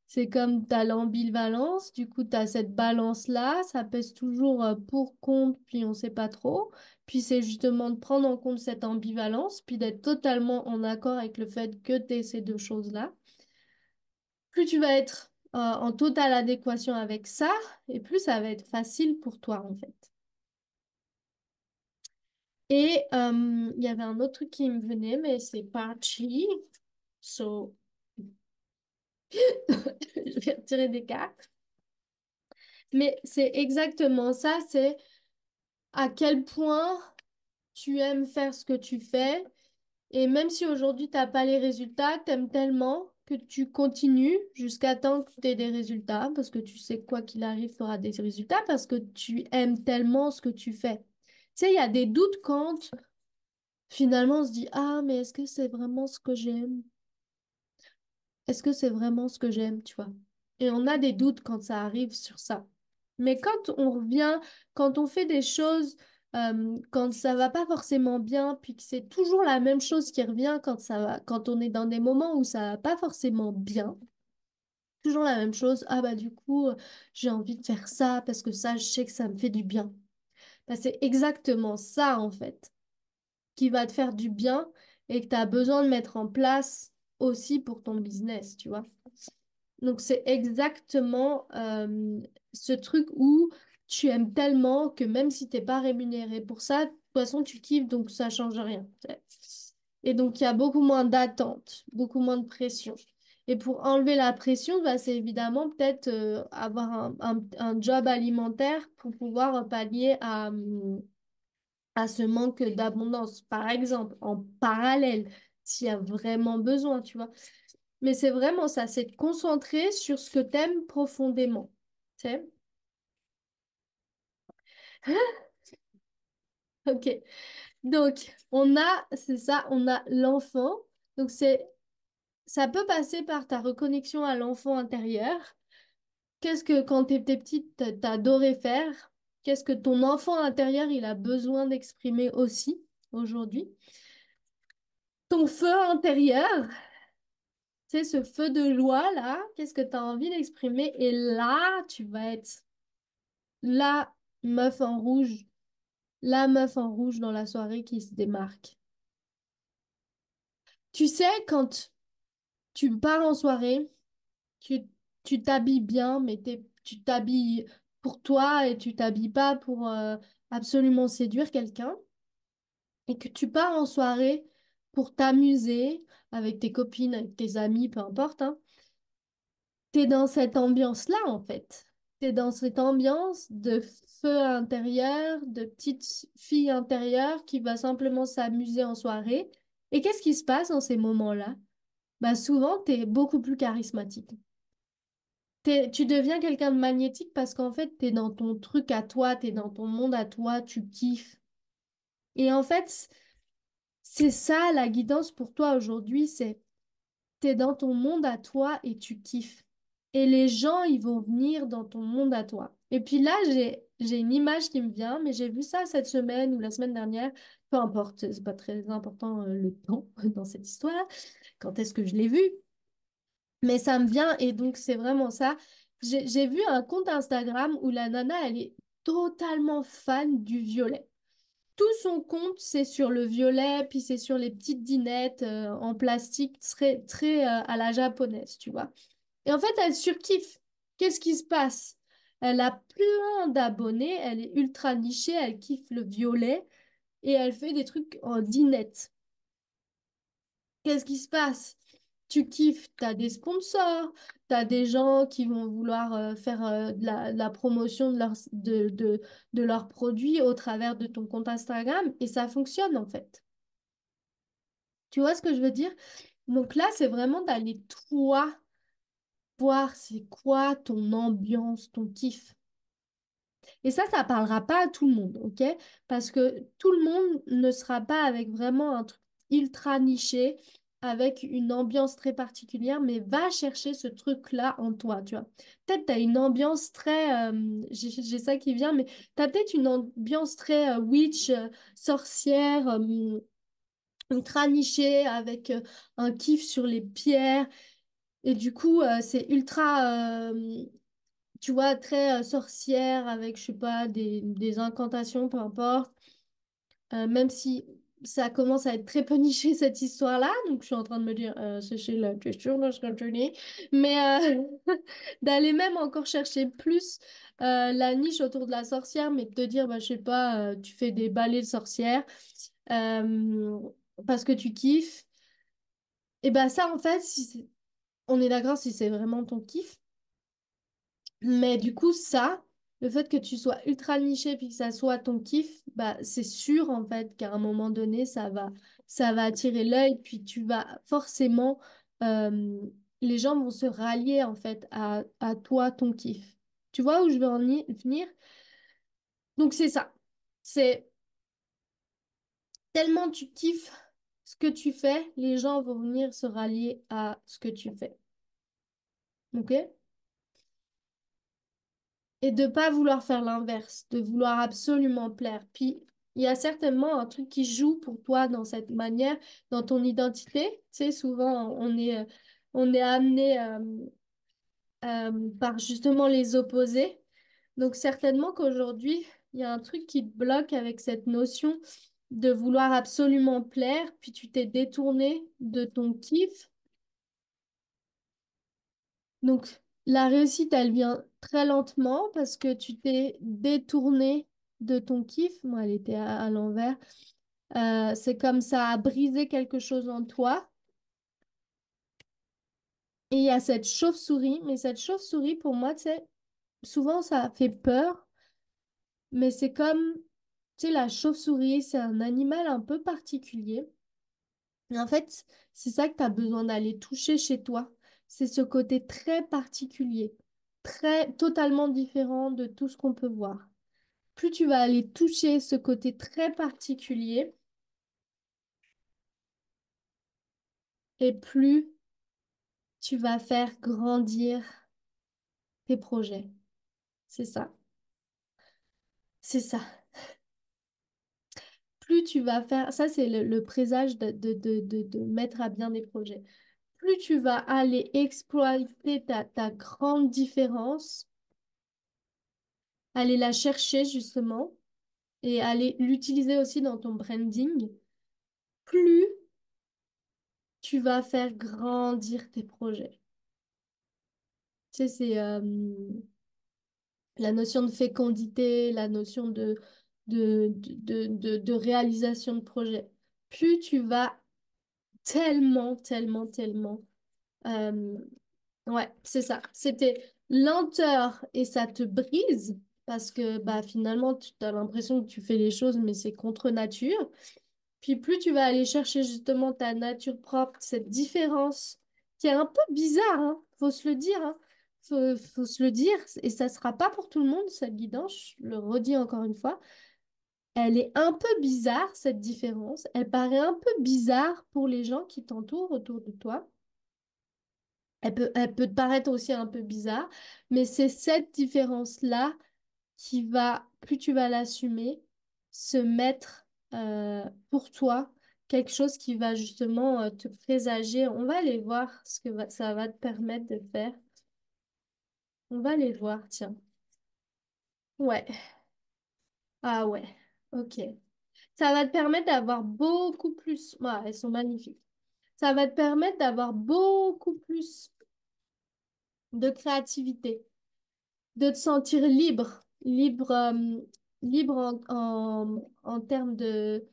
c'est comme tu as l'ambivalence, du coup, tu as cette balance-là, ça pèse toujours pour, contre, puis on sait pas trop. Puis c'est justement de prendre en compte cette ambivalence, puis d'être totalement en accord avec le fait que tu aies ces deux choses-là. Plus tu vas être en totale adéquation avec ça, et plus ça va être facile pour toi, en fait. Et il y avait un autre truc qui me venait, mais c'est parti. So, je vais retirer des cartes. Mais c'est exactement ça, c'est à quel point tu aimes faire ce que tu fais. Et même si aujourd'hui, tu n'as pas les résultats, tu aimes tellement que tu continues jusqu'à temps que tu aies des résultats, parce que tu sais que quoi qu'il arrive, tu auras des résultats, parce que tu aimes tellement ce que tu fais. Tu sais, il y a des doutes quand finalement on se dit, ah, mais est-ce que c'est vraiment ce que j'aime? Est-ce que c'est vraiment ce que j'aime, tu vois? Et on a des doutes quand ça arrive sur ça. Mais quand on revient, quand on fait des choses, quand ça va pas forcément bien, puis que c'est toujours la même chose qui revient quand ça va, quand on est dans des moments où ça va pas forcément bien, toujours la même chose, ah bah du coup, j'ai envie de faire ça parce que ça, je sais que ça me fait du bien. Bah, c'est exactement ça, en fait, qui va te faire du bien et que tu as besoin de mettre en place aussi pour ton business, tu vois. Donc, c'est exactement ce truc où tu aimes tellement que même si t'es pas rémunéré pour ça, de toute façon, tu kiffes, donc ça change rien. Et donc, il y a beaucoup moins d'attente, beaucoup moins de pression. Et pour enlever la pression, bah, c'est évidemment peut-être avoir un job alimentaire pour pouvoir pallier à ce manque d'abondance, par exemple, en parallèle, s'il y a vraiment besoin, tu vois. Mais c'est vraiment ça, c'est de concentrer sur ce que t'aimes profondément. Tu sais? Ok. Donc, c'est ça, on a l'enfant. Donc, ça peut passer par ta reconnexion à l'enfant intérieur. Qu'est-ce que, quand t'étais petite, t'adorais faire? Qu'est-ce que ton enfant intérieur, il a besoin d'exprimer aussi aujourd'hui? Ton feu intérieur, tu sais, ce feu de joie là, qu'est-ce que tu as envie d'exprimer? Et là, tu vas être la meuf en rouge, la meuf en rouge dans la soirée qui se démarque. Tu sais, quand tu pars en soirée, tu tu t'habilles bien, mais tu t'habilles pour toi et tu t'habilles pas pour absolument séduire quelqu'un, et que tu pars en soirée pour t'amuser avec tes copines, avec tes amis, peu importe, hein. T'es dans cette ambiance-là, en fait. T'es dans cette ambiance de feu intérieur, de petite fille intérieure qui va simplement s'amuser en soirée. Et qu'est-ce qui se passe dans ces moments-là? Bah souvent, t'es beaucoup plus charismatique. Tu deviens quelqu'un de magnétique parce qu'en fait, t'es dans ton truc à toi, t'es dans ton monde à toi, tu kiffes. Et en fait, c'est ça la guidance pour toi aujourd'hui, c'est t'es dans ton monde à toi et tu kiffes. Et les gens, ils vont venir dans ton monde à toi. Et puis là, j'ai une image qui me vient, mais j'ai vu ça cette semaine ou la semaine dernière. Peu importe, c'est pas très important le temps dans cette histoire. Quand est-ce que je l'ai vu? Mais ça me vient et donc c'est vraiment ça. J'ai vu un compte Instagram où la nana, elle est totalement fan du violet. Tout son compte, c'est sur le violet, puis c'est sur les petites dinettes en plastique très, très à la japonaise, tu vois. Et en fait, elle surkiffe. Qu'est-ce qui se passe? Elle a plein d'abonnés, elle est ultra nichée, elle kiffe le violet et elle fait des trucs en dinette. Qu'est-ce qui se passe? Tu kiffes, t'as des sponsors, t'as des gens qui vont vouloir faire de la promotion de leurs produits au travers de ton compte Instagram et ça fonctionne en fait. Tu vois ce que je veux dire? Donc là, c'est vraiment d'aller toi voir c'est quoi ton ambiance, ton kiff. Et ça parlera pas à tout le monde, ok? Parce que tout le monde ne sera pas avec vraiment un truc ultra niché, avec une ambiance très particulière, mais va chercher ce truc-là en toi, tu vois. Peut-être tu as une ambiance très... j'ai ça qui vient, mais tu as peut-être une ambiance très witch, sorcière, ultra nichée, avec un kiff sur les pierres. Et du coup, c'est ultra... tu vois, très sorcière avec, je sais pas, des incantations, peu importe. Même si ça commence à être très peu niché cette histoire-là, donc je suis en train de me dire, c'est la question de ce que tu dis, mais d'aller même encore chercher plus la niche autour de la sorcière, mais de te dire, bah, je sais pas, tu fais des balais de sorcière euh, parce que tu kiffes. Et bah ça, en fait, on est d'accord si c'est vraiment ton kiff. Mais du coup, ça, le fait que tu sois ultra niché puis que ça soit ton kiff, bah, c'est sûr en fait qu'à un moment donné, ça va attirer l'œil, puis tu vas forcément, euh, les gens vont se rallier en fait à toi, ton kiff. Tu vois où je veux venir? Donc c'est ça. C'est tellement tu kiffes ce que tu fais, les gens vont venir se rallier à ce que tu fais. Ok? Et de pas vouloir faire l'inverse, de vouloir absolument plaire. Puis, il y a certainement un truc qui joue pour toi dans cette manière, dans ton identité. Tu sais, souvent, on est amené par justement les opposés. Donc, certainement qu'aujourd'hui, il y a un truc qui te bloque avec cette notion. de vouloir absolument plaire, puis tu t'es détourné de ton kiff. Donc, la réussite, elle vient très lentement parce que tu t'es détourné de ton kiff. Moi, elle était à l'envers. C'est comme ça a brisé quelque chose en toi. Et il y a cette chauve-souris. Mais cette chauve-souris, pour moi, tu sais, souvent, ça fait peur. Mais c'est comme, tu sais, la chauve-souris, c'est un animal un peu particulier. Et en fait, c'est ça que tu as besoin d'aller toucher chez toi. C'est ce côté très particulier, très totalement différent de tout ce qu'on peut voir. Plus tu vas aller toucher ce côté très particulier, et plus tu vas faire grandir tes projets. C'est ça. C'est ça. Plus tu vas faire, ça c'est le présage de mettre à bien des projets. Plus tu vas aller exploiter ta grande différence, aller la chercher justement et aller l'utiliser aussi dans ton branding, plus tu vas faire grandir tes projets. Tu sais, c'est la notion de fécondité, la notion de réalisation de projet. Plus tu vas tellement. euh, ouais, c'est ça. C'était lenteur et ça te brise parce que bah, finalement, tu as l'impression que tu fais les choses, mais c'est contre nature. Puis plus tu vas aller chercher justement ta nature propre, cette différence qui est un peu bizarre, hein, faut se le dire, hein. Faut se le dire, et ça sera pas pour tout le monde, cette guidance, je le redis encore une fois. Elle est un peu bizarre, cette différence. Elle paraît un peu bizarre pour les gens qui t'entourent autour de toi. Elle peut te paraître aussi un peu bizarre, mais c'est cette différence-là qui va, plus tu vas l'assumer, se mettre pour toi quelque chose qui va justement te présager. On va aller voir ce que ça va te permettre de faire. On va aller voir, tiens. Ouais, ah ouais, ok. Ça va te permettre d'avoir beaucoup plus. Ouais, elles sont magnifiques. Ça va te permettre d'avoir beaucoup plus de créativité, de te sentir libre, libre en termes de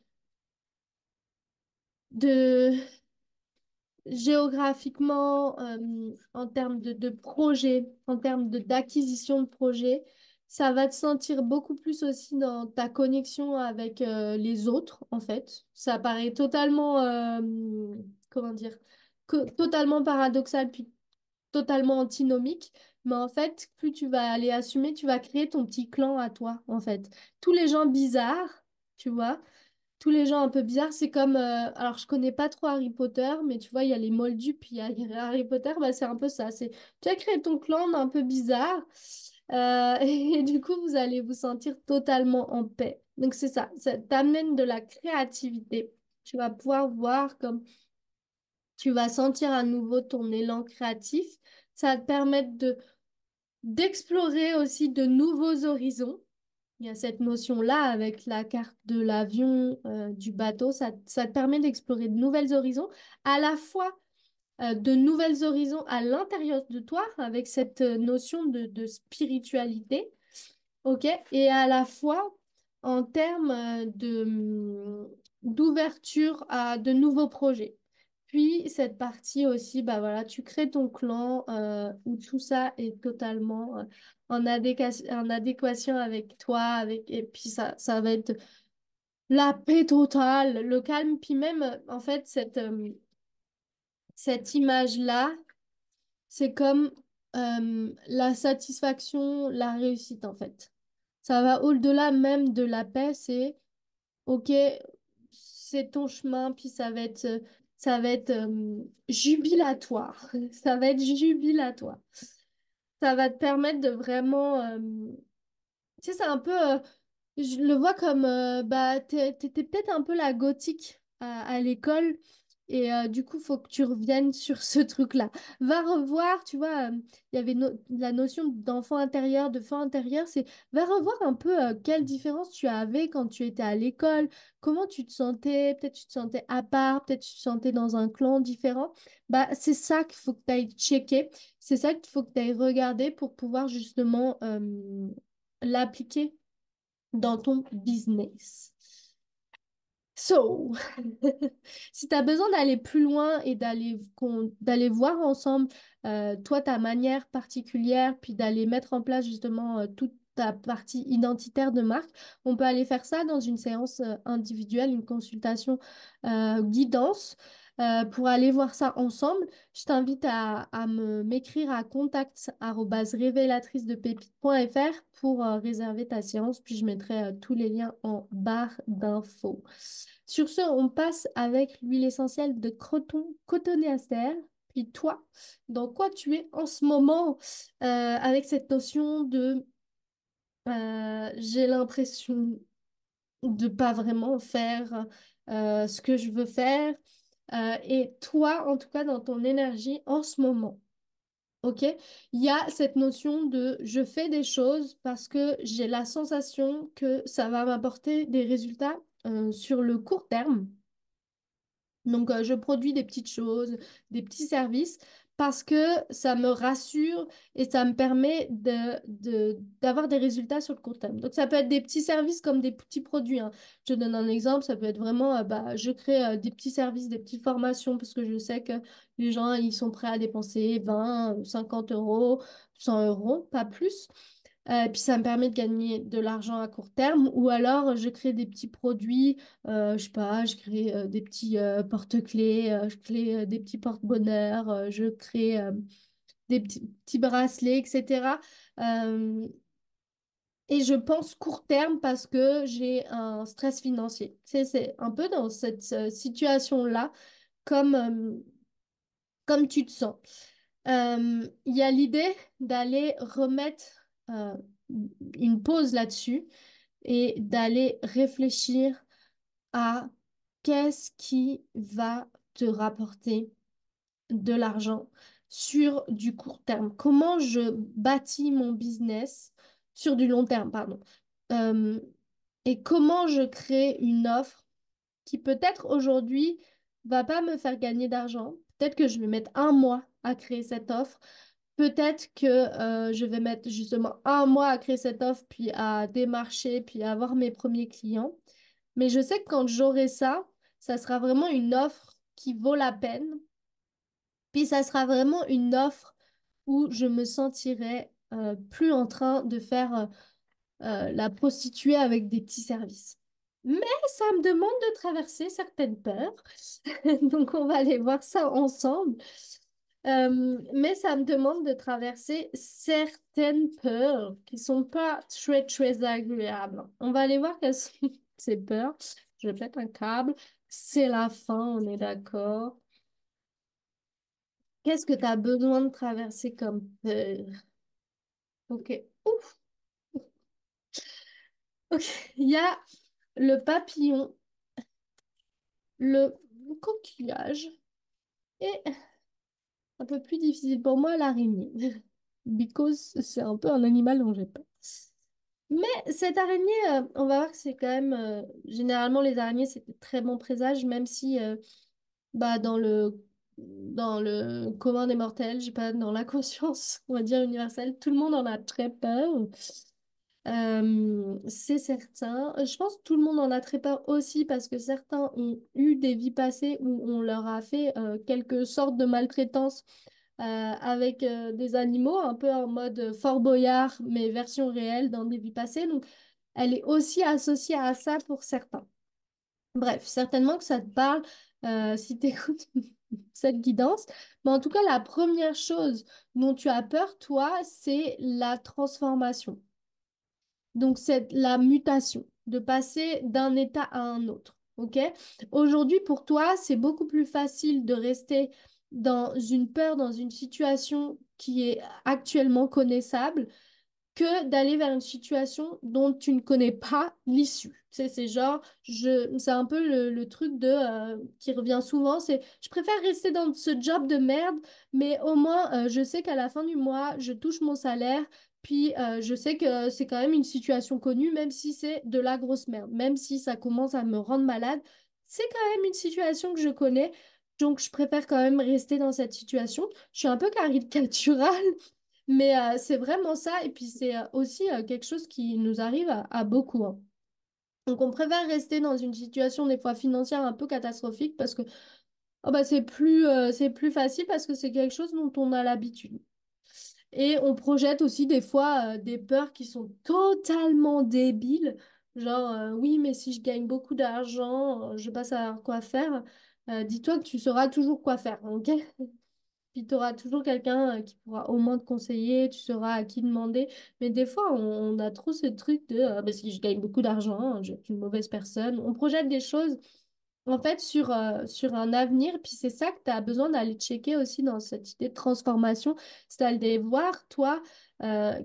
géographiquement, en termes de projet, en termes d'acquisition de projet, ça va te sentir beaucoup plus aussi dans ta connexion avec les autres, en fait. Ça paraît totalement, comment dire, totalement paradoxal, puis totalement antinomique, mais en fait, plus tu vas aller assumer, tu vas créer ton petit clan à toi, en fait. Tous les gens bizarres, tu vois, tous les gens un peu bizarres, c'est comme... alors, je connais pas trop Harry Potter, mais tu vois, il y a les Moldus, puis il y a Harry Potter, bah, c'est un peu ça. C'est, tu as créé ton clan un peu bizarre, et du coup, vous allez vous sentir totalement en paix. Donc, c'est ça t'amène de la créativité. Tu vas pouvoir voir comme tu vas sentir à nouveau ton élan créatif. Ça va te permettre d'explorer aussi de nouveaux horizons. Il y a cette notion-là avec la carte de l'avion, du bateau. Ça te permet d'explorer de nouveaux horizons, à la fois de nouveaux horizons à l'intérieur de toi, avec cette notion de spiritualité, ok? Et à la fois en termes d'ouverture à de nouveaux projets. Puis cette partie aussi, bah voilà, tu crées ton clan où tout ça est totalement en adéquation avec toi, et puis ça va être la paix totale, le calme, puis même en fait cette image-là, c'est comme la satisfaction, la réussite en fait. Ça va au-delà même de la paix, c'est ok, c'est ton chemin, puis ça va être jubilatoire. Ça va être jubilatoire. Ça va te permettre de vraiment, tu sais, c'est un peu, je le vois comme, bah, t'étais peut-être un peu la gothique à l'école, Et du coup, il faut que tu reviennes sur ce truc-là. Va revoir, tu vois, il y avait la notion d'enfant intérieur, de fort intérieur, c'est va revoir un peu quelle différence tu avais quand tu étais à l'école, comment tu te sentais, peut-être tu te sentais à part, peut-être tu te sentais dans un clan différent. Bah, c'est ça qu'il faut que tu ailles checker, c'est ça qu'il faut que tu ailles regarder pour pouvoir justement l'appliquer dans ton business. So, si tu as besoin d'aller plus loin et d'aller voir ensemble, toi, ta manière particulière, puis d'aller mettre en place justement toute ta partie identitaire de marque, on peut aller faire ça dans une séance individuelle, une consultation guidance. Pour aller voir ça ensemble, je t'invite à m'écrire à contact@révélatrice-de-pépites.fr pour réserver ta séance, puis je mettrai tous les liens en barre d'infos. Sur ce, on passe avec l'huile essentielle de cotonéaster. Puis toi, dans quoi tu es en ce moment avec cette notion de j'ai l'impression de pas vraiment faire ce que je veux faire. Et toi, en tout cas, dans ton énergie en ce moment. Ok, il y a cette notion de je fais des choses parce que j'ai la sensation que ça va m'apporter des résultats sur le court terme. Donc, je produis des petites choses, des petits services parce que ça me rassure et ça me permet d'avoir des résultats sur le court terme. Donc, ça peut être des petits services comme des petits produits, hein. Je te donne un exemple, ça peut être vraiment, bah, je crée des petits services, des petites formations parce que je sais que les gens, ils sont prêts à dépenser 20, 50 euros, 100 euros, pas plus. Puis ça me permet de gagner de l'argent à court terme. Ou alors, je crée des petits produits, je sais pas, je crée des petits porte-clés, je crée des petits porte-bonheur, je crée des petits bracelets, etc. Euh, et je pense court terme parce que j'ai un stress financier. C'est un peu dans cette situation-là, comme, comme tu te sens. Il y a l'idée d'aller remettre euh, une pause là-dessus et d'aller réfléchir à qu'est-ce qui va te rapporter de l'argent sur du court terme. Comment je bâtis mon business sur du long terme, pardon. Euh, et comment je crée une offre qui peut-être aujourd'hui va pas me faire gagner d'argent. Peut-être que je vais mettre un mois à créer cette offre. Peut-être que je vais mettre justement un mois à créer cette offre, puis à démarcher, puis à avoir mes premiers clients. Mais je sais que quand j'aurai ça, ça sera vraiment une offre qui vaut la peine. Puis ça sera vraiment une offre où je me sentirai plus en train de faire la prostituée avec des petits services. Mais ça me demande de traverser certaines peurs. Donc, on va aller voir ça ensemble. Mais ça me demande de traverser certaines peurs qui sont pas très, très agréables. On va aller voir quelles sont ces peurs. Je pète un câble. C'est la fin, on est d'accord. Qu'est-ce que tu as besoin de traverser comme peur? Ok. Ouf. Ok. Il y a le papillon, le coquillage et un peu plus difficile pour moi, l'araignée. Because c'est un peu un animal dont j'ai peur. Mais cette araignée, on va voir que c'est quand même... généralement, les araignées, c'est de très bon présage, même si bah, dans le commun des mortels, je sais pas, dans la conscience, on va dire universelle, tout le monde en a très peur. C'est certain. Je pense que tout le monde en a très peur aussi parce que certains ont eu des vies passées où on leur a fait quelque sorte de maltraitance avec des animaux, un peu en mode Fort Boyard, mais version réelle dans des vies passées. Donc, elle est aussi associée à ça pour certains. Bref, certainement que ça te parle si tu écoutes cette guidance. Mais en tout cas, la première chose dont tu as peur, toi, c'est la transformation. Donc, c'est la mutation, de passer d'un état à un autre. OK? Aujourd'hui, pour toi, c'est beaucoup plus facile de rester dans une peur, dans une situation qui est actuellement connaissable, que d'aller vers une situation dont tu ne connais pas l'issue. Tu sais, c'est genre, c'est un peu le truc qui revient souvent, c'est je préfère rester dans ce job de merde, mais au moins je sais qu'à la fin du mois, je touche mon salaire, puis je sais que c'est quand même une situation connue, même si c'est de la grosse merde, même si ça commence à me rendre malade, c'est quand même une situation que je connais. Donc, je préfère quand même rester dans cette situation. Je suis un peu caricaturale, mais c'est vraiment ça. Et puis, c'est aussi quelque chose qui nous arrive à beaucoup, hein. Donc, on préfère rester dans une situation des fois financière un peu catastrophique parce que oh bah, c'est plus facile parce que c'est quelque chose dont on a l'habitude. Et on projette aussi des fois des peurs qui sont totalement débiles. Genre, oui, mais si je gagne beaucoup d'argent, je vais pas savoir quoi faire. Dis-toi que tu sauras toujours quoi faire, ok? Puis tu auras toujours quelqu'un qui pourra au moins te conseiller, tu sauras à qui demander. Mais des fois, on a trop ce truc de bah, si je gagne beaucoup d'argent, hein, je vais être une mauvaise personne. On projette des choses en fait sur un avenir. Puis c'est ça que tu as besoin d'aller checker aussi dans cette idée de transformation. C'est d'aller voir, toi,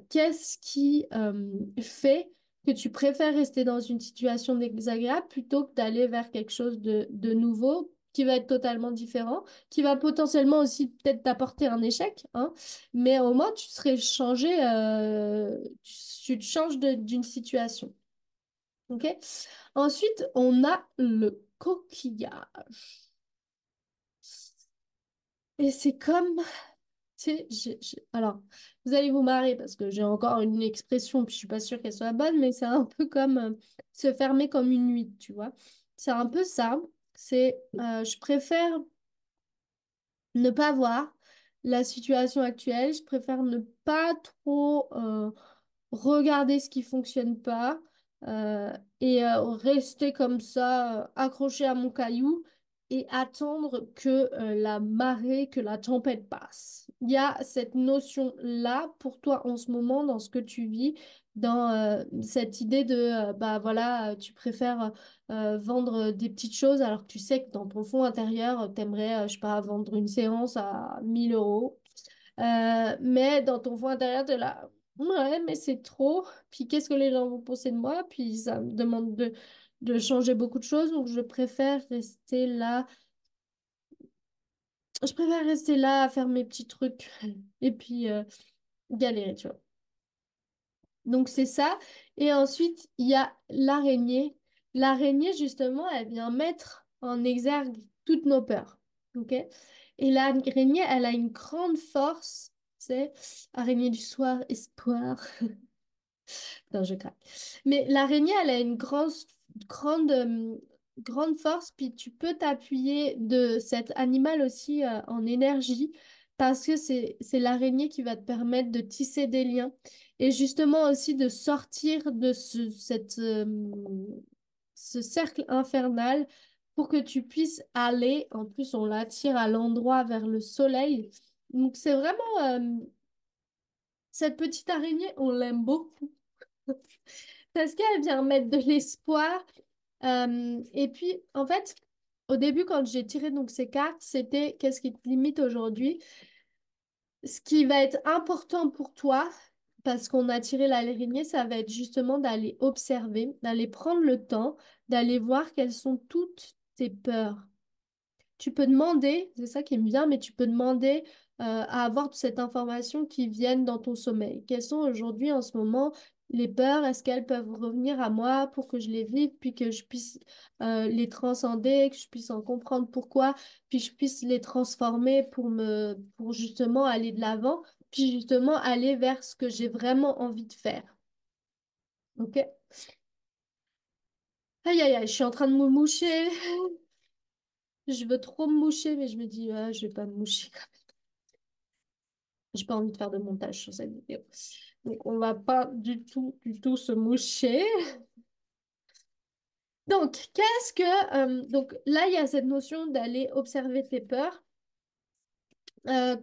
qu'est-ce qui fait que tu préfères rester dans une situation désagréable plutôt que d'aller vers quelque chose de nouveau qui va être totalement différent qui va potentiellement aussi peut-être t'apporter un échec, hein, mais au moins tu serais changé, tu te changes d'une situation. Ok? Ensuite, on a le coquillage. Et c'est comme, tu sais, alors, vous allez vous marrer parce que j'ai encore une expression, puis je suis pas sûre qu'elle soit bonne, mais c'est un peu comme se fermer comme une huître, tu vois. C'est un peu ça. C'est, je préfère ne pas voir la situation actuelle. Je préfère ne pas trop regarder ce qui fonctionne pas et rester comme ça, accroché à mon caillou et attendre que la marée, que la tempête passe. Il y a cette notion-là pour toi en ce moment dans ce que tu vis, dans cette idée de, bah voilà, tu préfères vendre des petites choses alors que tu sais que dans ton fond intérieur, tu aimerais, je sais pas, vendre une séance à 1 000 euros. Mais dans ton fond intérieur, tu es là, ouais, mais c'est trop. Puis qu'est-ce que les gens vont penser de moi? Puis ça me demande de changer beaucoup de choses. Donc je préfère rester là. Je préfère rester là à faire mes petits trucs et puis galérer, tu vois. Donc c'est ça. Et ensuite, il y a l'araignée. L'araignée, justement, elle vient mettre en exergue toutes nos peurs. OK? Et l'araignée, elle a une grande force. Tu sais, araignée du soir, espoir. Non, je craque. Mais l'araignée, elle a une grande, grande force, puis tu peux t'appuyer de cet animal aussi en énergie, parce que c'est l'araignée qui va te permettre de tisser des liens et justement aussi de sortir de ce cercle infernal pour que tu puisses aller. En plus, on l'attire à l'endroit vers le soleil. Donc, c'est vraiment cette petite araignée, on l'aime beaucoup. Parce qu'elle vient mettre de l'espoir. Et puis, en fait, au début, quand j'ai tiré donc ces cartes, c'était qu'est-ce qui te limite aujourd'hui? Ce qui va être important pour toi, parce qu'on a tiré la lignée, ça va être justement d'aller observer, d'aller prendre le temps, d'aller voir quelles sont toutes tes peurs. Tu peux demander, c'est ça qui est bien, mais tu peux demander à avoir toute cette information qui vienne dans ton sommeil. Quelles sont aujourd'hui en ce moment les peurs? Est-ce qu'elles peuvent revenir à moi pour que je les vive, puis que je puisse les transcender, que je puisse en comprendre pourquoi, puis je puisse les transformer pour justement aller de l'avant, puis justement aller vers ce que j'ai vraiment envie de faire. Ok? Aïe, aïe, aïe, je suis en train de me moucher. Je veux trop me moucher, mais je me dis, ah, je vais pas me moucher. J'ai pas envie de faire de montage sur cette vidéo. Donc, on va pas du tout se moucher. Donc, donc là, il y a cette notion d'aller observer tes peurs.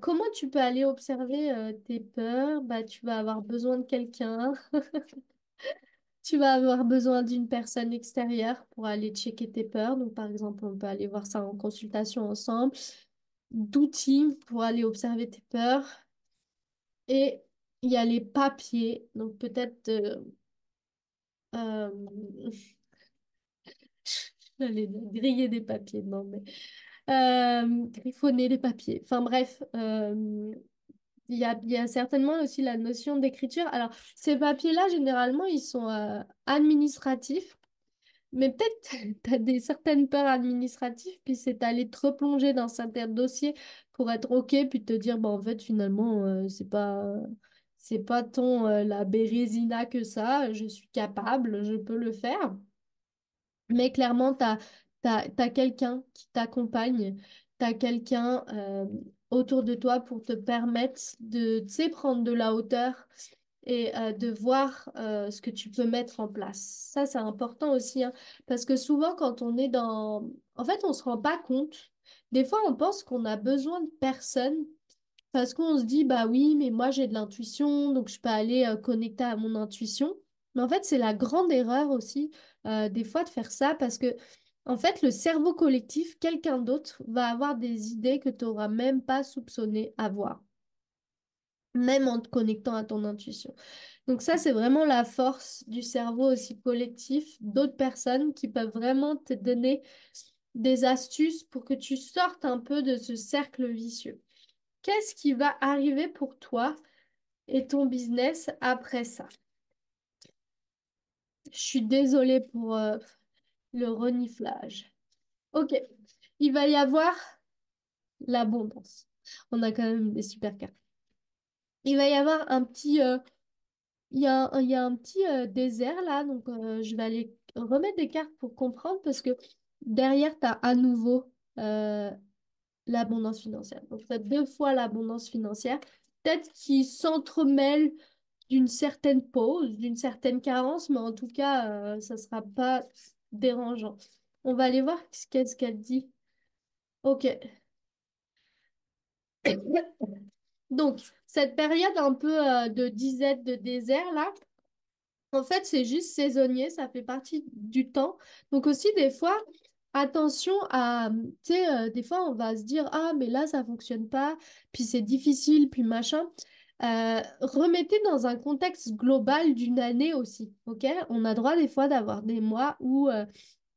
Comment tu peux aller observer tes peurs? Bah, tu vas avoir besoin de quelqu'un. Tu vas avoir besoin d'une personne extérieure pour aller checker tes peurs. Donc, par exemple, on peut aller voir ça en consultation ensemble. D'outils pour aller observer tes peurs. Et Il y a les papiers, donc peut-être euh, j'allais dire griller des papiers, non mais griffonner les papiers. Enfin bref, il y a certainement aussi la notion d'écriture. Alors, ces papiers-là, généralement, ils sont administratifs, mais peut-être tu as des certaines peurs administratives, puis c'est aller te replonger dans certains dossiers pour être OK, puis te dire, bah, en fait, finalement, c'est pas tant la bérésina que ça, je suis capable, je peux le faire. Mais clairement, t'as quelqu'un qui t'accompagne, t'as quelqu'un autour de toi pour te permettre de, tu sais, prendre de la hauteur et de voir ce que tu peux mettre en place. Ça, c'est important aussi, hein, parce que souvent, quand on est dans... En fait, on se rend pas compte. Des fois, on pense qu'on a besoin de personne parce qu'on se dit, bah oui, mais moi j'ai de l'intuition, donc je peux aller connecter à mon intuition. Mais en fait, c'est la grande erreur aussi, des fois, de faire ça parce que, en fait, le cerveau collectif, quelqu'un d'autre va avoir des idées que tu n'auras même pas soupçonné avoir, même en te connectant à ton intuition. Donc ça, c'est vraiment la force du cerveau aussi collectif, d'autres personnes qui peuvent vraiment te donner des astuces pour que tu sortes un peu de ce cercle vicieux. Qu'est-ce qui va arriver pour toi et ton business après ça? Je suis désolée pour le reniflage. Ok, il va y avoir l'abondance. On a quand même des super cartes. Il va y avoir un petit, il y a un petit désert là, donc je vais aller remettre des cartes pour comprendre parce que derrière, tu as à nouveau l'abondance financière. Donc, tu as deux fois l'abondance financière, peut-être qui s'entremêlent d'une certaine pause, d'une certaine carence, mais en tout cas, ça sera pas dérangeant. On va aller voir qu'est-ce qu'elle dit. Ok. Donc, cette période un peu de disette de désert, là, en fait, c'est juste saisonnier, ça fait partie du temps. Donc aussi, des fois, attention à, tu sais, des fois, on va se dire, ah, mais là, ça fonctionne pas, puis c'est difficile, puis machin. Remettez dans un contexte global d'une année aussi, ok? On a droit des fois d'avoir des mois où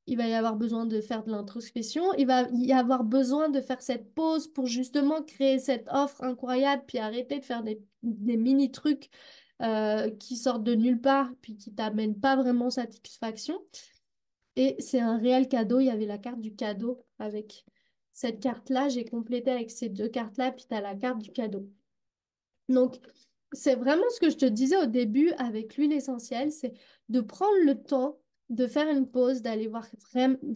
il va y avoir besoin de faire de l'introspection, il va y avoir besoin de faire cette pause pour justement créer cette offre incroyable, puis arrêter de faire des mini-trucs qui sortent de nulle part, puis qui t'amènent pas vraiment satisfaction. Et c'est un réel cadeau, il y avait la carte du cadeau avec cette carte-là, j'ai complété avec ces deux cartes-là, puis tu as la carte du cadeau. Donc, c'est vraiment ce que je te disais au début avec l'huile essentielle, c'est de prendre le temps de faire une pause, d'aller voir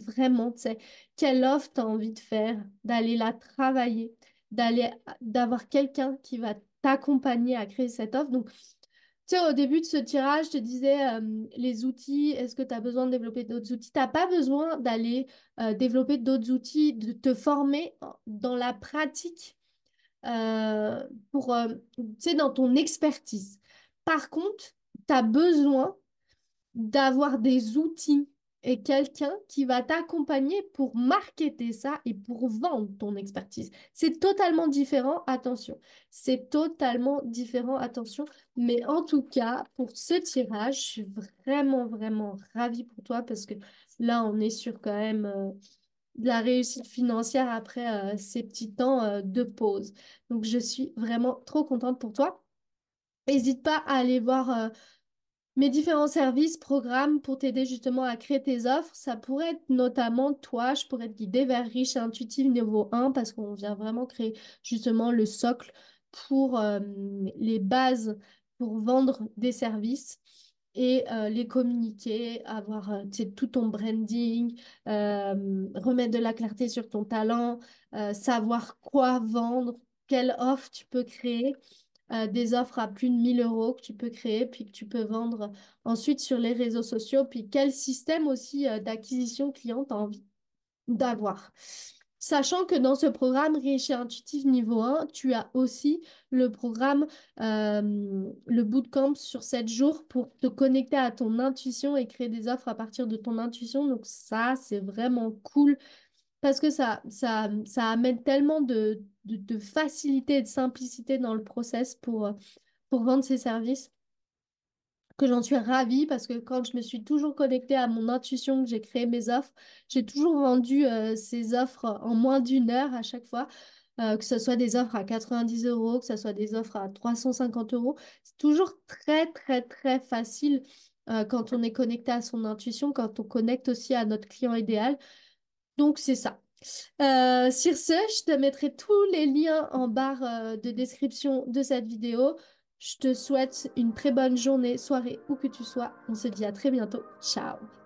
vraiment, tu sais, quelle offre tu as envie de faire, d'aller la travailler, d'avoir quelqu'un qui va t'accompagner à créer cette offre. Donc, tu sais, au début de ce tirage, je te disais les outils, est-ce que tu as besoin de développer d'autres outils? Tu n'as pas besoin d'aller développer d'autres outils, de te former dans la pratique pour, tu sais, dans ton expertise. Par contre, tu as besoin d'avoir des outils et quelqu'un qui va t'accompagner pour marketer ça et pour vendre ton expertise. C'est totalement différent, attention. C'est totalement différent, attention. Mais en tout cas, pour ce tirage, je suis vraiment, vraiment ravie pour toi parce que là, on est sur quand même de la réussite financière après ces petits temps de pause. Donc, je suis vraiment trop contente pour toi. N'hésite pas à aller voir mes différents services, programmes pour t'aider justement à créer tes offres. Ça pourrait être notamment toi, je pourrais te guider vers Riche et Intuitive niveau 1 parce qu'on vient vraiment créer justement le socle pour les bases pour vendre des services et les communiquer, avoir tu sais, tout ton branding, remettre de la clarté sur ton talent, savoir quoi vendre, quelle offre tu peux créer des offres à plus de 1 000 € que tu peux créer, puis que tu peux vendre ensuite sur les réseaux sociaux, puis quel système aussi d'acquisition client tu as envie d'avoir. Sachant que dans ce programme Riche et Intuitif niveau 1, tu as aussi le programme, le bootcamp sur 7 jours pour te connecter à ton intuition et créer des offres à partir de ton intuition. Donc ça, c'est vraiment cool parce que ça amène tellement de facilité et de simplicité dans le process pour vendre ses services, que j'en suis ravie parce que quand je me suis toujours connectée à mon intuition, que j'ai créé mes offres, j'ai toujours vendu ces offres en moins d'une heure à chaque fois, que ce soit des offres à 90 euros, que ce soit des offres à 350 euros. C'est toujours très, très, très facile quand on est connecté à son intuition, quand on connecte aussi à notre client idéal. Donc, c'est ça. Sur ce, je te mettrai tous les liens en barre de description de cette vidéo. Je te souhaite une très bonne journée, soirée, où que tu sois. On se dit à très bientôt. Ciao!